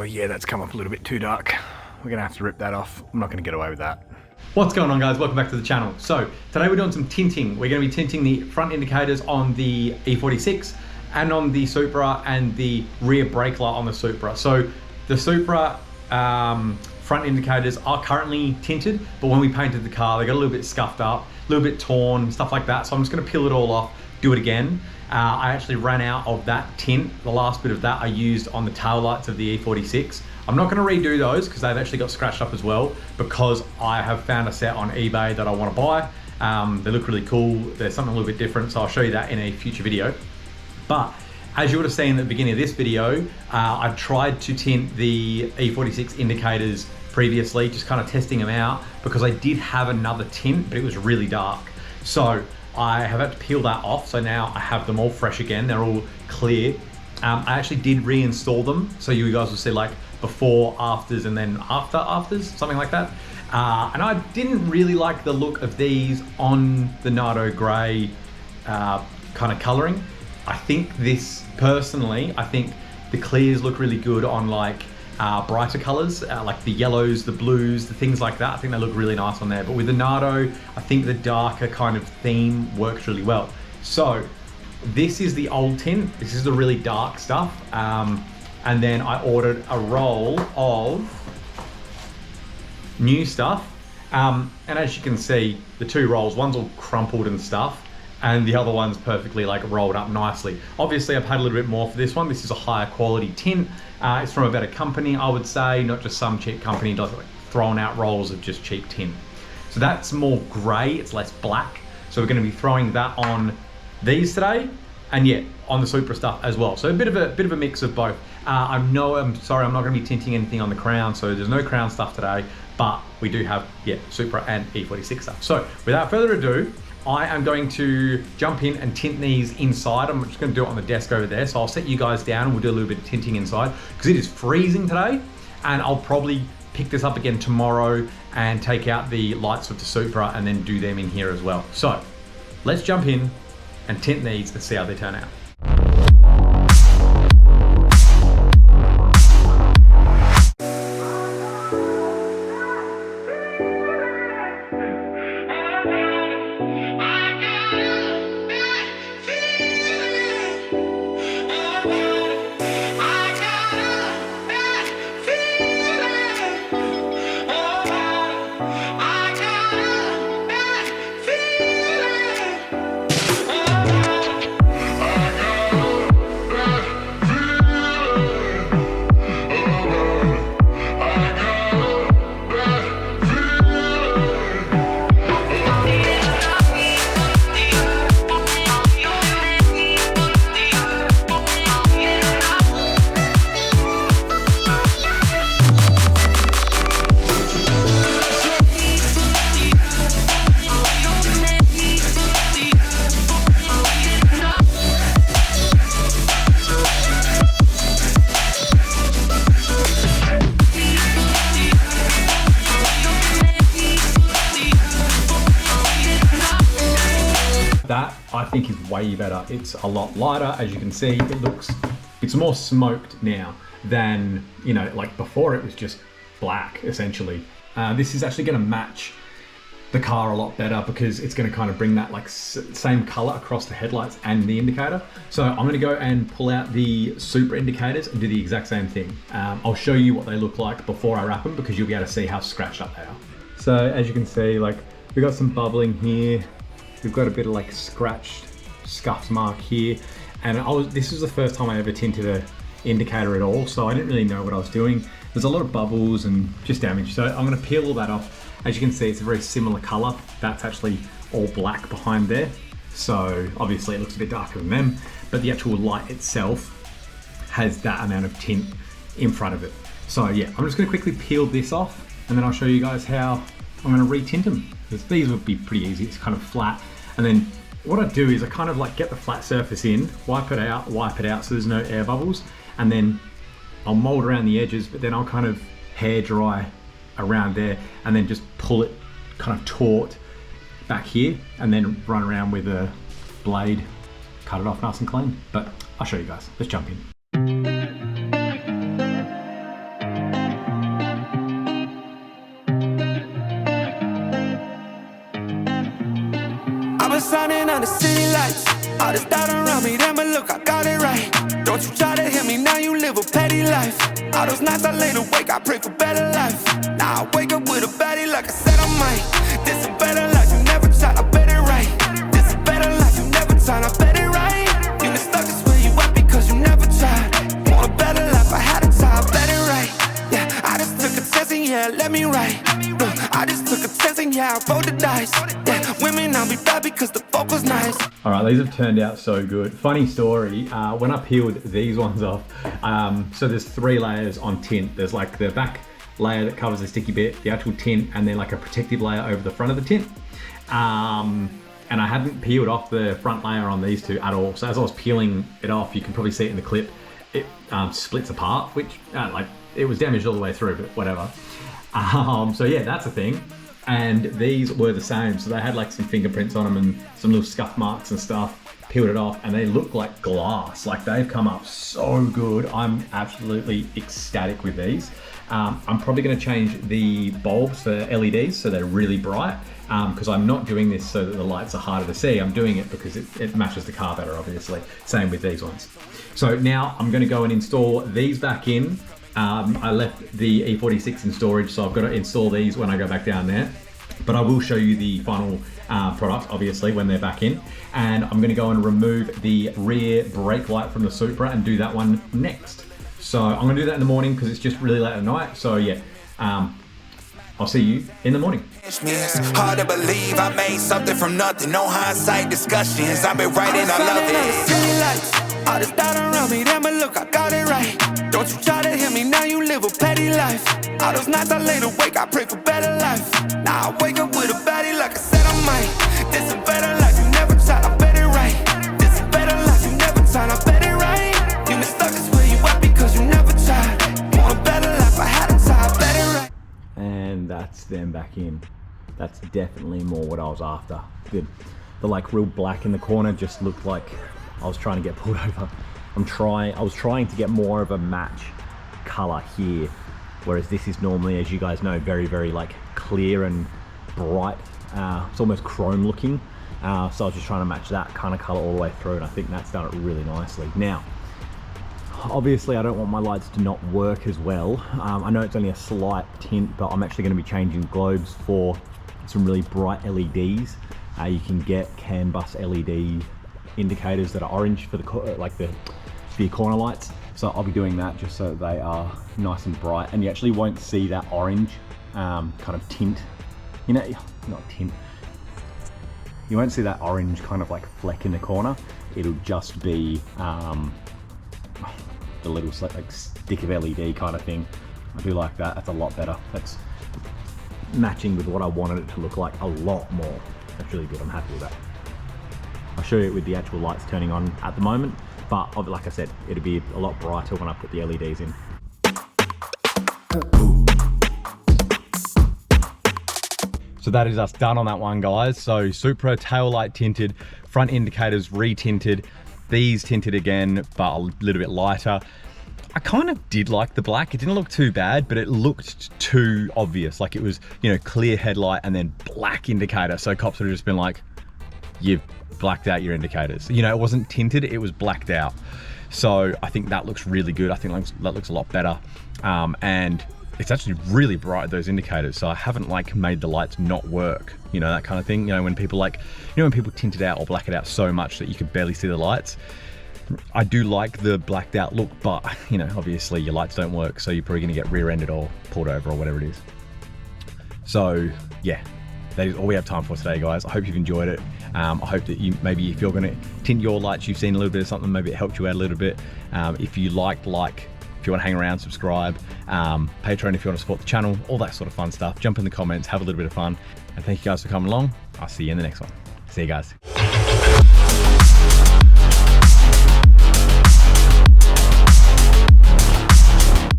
yeah, that's come up a little bit too dark. We're gonna have to rip that off. I'm not gonna get away with that. What's going on, guys? Welcome back to the channel. So today we're doing some tinting. We're gonna be tinting the front indicators on the E46 and on the Supra and the rear brake light on the Supra. So the Supra front indicators are currently tinted, but when we painted the car, they got a little bit scuffed up, a little bit torn, stuff like that. So I'm just gonna peel it all off, do it again. I actually ran out of that tint. The last bit of that I used on the tail lights of the E46. I'm not gonna redo those because they've actually got scratched up as well, because I have found a set on eBay that I wanna buy. They look really cool. There's something a little bit different, so I'll show you that in a future video. But as you would have seen at the beginning of this video, I've tried to tint the E46 indicators previously, just kind of testing them out, because I did have another tint, but it was really dark. So I have had to peel that off, so now I have them all fresh again. They're all clear. I actually did reinstall them, so you guys will see like before, afters, and then afters, something like that. And I didn't really like the look of these on the Nardo Grey kind of coloring. I think this, personally, I think the clears look really good on like brighter colors, like the yellows, the blues, the things like that. I think they look really nice on there. But with the Nardo, I think the darker kind of theme works really well. So this is the old tint. This is the really dark stuff. And then I ordered a roll of new stuff. And as you can see, the two rolls, one's all crumpled and stuff, and the other one's perfectly like rolled up nicely. Obviously I've paid a little bit more for this one. This is a higher quality tint. It's from a better company, I would say, not just some cheap company like throwing out rolls of just cheap tint. So that's more gray, it's less black. So we're gonna be throwing that on these today, and yeah, on the Supra stuff as well. So a bit of a mix of both. I'm sorry, I'm not gonna be tinting anything on the crown, so there's no crown stuff today, but we do have, yeah, Supra and E46 stuff. So without further ado, I am going to jump in and tint these inside. I'm just gonna do it on the desk over there. So I'll set you guys down and we'll do a little bit of tinting inside, because it is freezing today, and I'll probably pick this up again tomorrow and take out the lights of the Supra and then do them in here as well. So let's jump in and tint these and see how they turn out. That I think is way better. It's a lot lighter, as you can see. It's more smoked now than, you know, like before it was just black essentially. This is actually going to match the car a lot better, because it's going to kind of bring that like same color across the headlights and the indicator. So I'm going to go and pull out the Supra indicators and do the exact same thing. I'll show you what they look like before I wrap them, because you'll be able to see how scratched up they are. So as you can see, like we've got some bubbling here. We've got a bit of like scratched scuffed mark here. And this is the first time I ever tinted an indicator at all, so I didn't really know what I was doing. There's a lot of bubbles and just damage. So I'm gonna peel all that off. As you can see, it's a very similar color. That's actually all black behind there. So obviously it looks a bit darker than them, but the actual light itself has that amount of tint in front of it. So yeah, I'm just gonna quickly peel this off, and then I'll show you guys how I'm gonna retint them. These would be pretty easy. It's kind of flat. And then what I do is I kind of like get the flat surface in, wipe it out so there's no air bubbles, and then I'll mold around the edges, but then I'll kind of hair dry around there and then just pull it kind of taut back here and then run around with a blade, cut it off nice and clean. But I'll show you guys. Let's jump in. All this doubt around me, damn it, look, I got it right. Don't you try to hit me, now you live a petty life. All those nights I laid awake, I pray for better life. Now I wake up with a baddie like I said I might. This a better life, you never tried, I bet it right. This a better life, you never tried, I bet it right. You been stuck is where you at because you never tried. Want a better life, I had to try, I bet it right. Yeah, I just took a test and yeah, let me write. Look, I just took a test and yeah, I rolled the dice. Yeah, women, I'll be bad because the fuck was nice. All right, these have turned out so good. Funny story, when I peeled these ones off, so there's 3 layers on tint. There's like the back layer that covers the sticky bit, the actual tint, and then like a protective layer over the front of the tint. And I hadn't peeled off the front layer on these two at all. So as I was peeling it off, you can probably see it in the clip, it splits apart, which like it was damaged all the way through, but whatever. So yeah, that's a thing. And these were the same. So they had like some fingerprints on them and some little scuff marks and stuff. Peeled it off and they look like glass. Like they've come up so good. I'm absolutely ecstatic with these. I'm probably gonna change the bulbs for LEDs so they're really bright, because I'm not doing this so that the lights are harder to see. I'm doing it because it matches the car better, obviously. Same with these ones. So now I'm gonna go and install these back in. I left the E46 in storage, so I've got to install these when I go back down there. But I will show you the final product, obviously, when they're back in. And I'm going to go and remove the rear brake light from the Supra and do that one next. So I'm going to do that in the morning because it's just really late at night. So yeah, I'll see you in the morning. It's hard to believe I made something from nothing. No hindsight discussions. I've been writing, I love it. All this doubt around me, damn it, look, I got it right. Don't you try to hit me, now you live a petty life. All those nights I laid awake, I pray for better life. Now I wake up with a baddie like I said I might. This a better life, you never tried, I bet it right. This a better life, you never tried, I bet it right. You been stuck is where you at because you never tried. Want a better life, I had to try, I bet it right. And that's them back in. That's definitely more what I was after. The like real black in the corner just looked like I was trying to get pulled over. I was trying to get more of a match color here, whereas this is normally, as you guys know, very, very like clear and bright. It's almost chrome looking. So I was just trying to match that kind of color all the way through, and I think that's done it really nicely. Now, obviously I don't want my lights to not work as well. I know it's only a slight tint, but I'm actually going to be changing globes for some really bright LEDs. You can get CAN bus LED indicators that are orange for the your corner lights. So I'll be doing that just so that they are nice and bright, and you actually won't see that orange kind of tint. You know, not tint. You won't see that orange kind of like fleck in the corner. It'll just be the little like stick of LED kind of thing. I do like that. That's a lot better. That's matching with what I wanted it to look like a lot more. That's really good. I'm happy with that. I'll show you it with the actual lights turning on at the moment, but like I said, it'll be a lot brighter when I put the LEDs in. So that is us done on that one, guys. So Supra tail light tinted, front indicators re-tinted, these tinted again, but a little bit lighter. I kind of did like the black. It didn't look too bad, but it looked too obvious. Like it was, you know, clear headlight and then black indicator. So cops would have just been like, you've blacked out your indicators. You know, it wasn't tinted, it was blacked out. So I think that looks really good. I think that looks a lot better. And it's actually really bright, those indicators. So I haven't like made the lights not work, you know, that kind of thing. You know, when people like, you know, when people tint it out or black it out so much that you could barely see the lights. I do like the blacked out look, but you know, obviously your lights don't work. So you're probably gonna get rear-ended or pulled over or whatever it is. So yeah, that is all we have time for today, guys. I hope you've enjoyed it. I hope that you, maybe if you're gonna tint your lights, you've seen a little bit of something, maybe it helped you out a little bit. If you liked, if you want to hang around, subscribe. Patreon if you want to support the channel, all that sort of fun stuff. Jump in the comments, have a little bit of fun. And thank you guys for coming along. I'll see you in the next one. See you guys.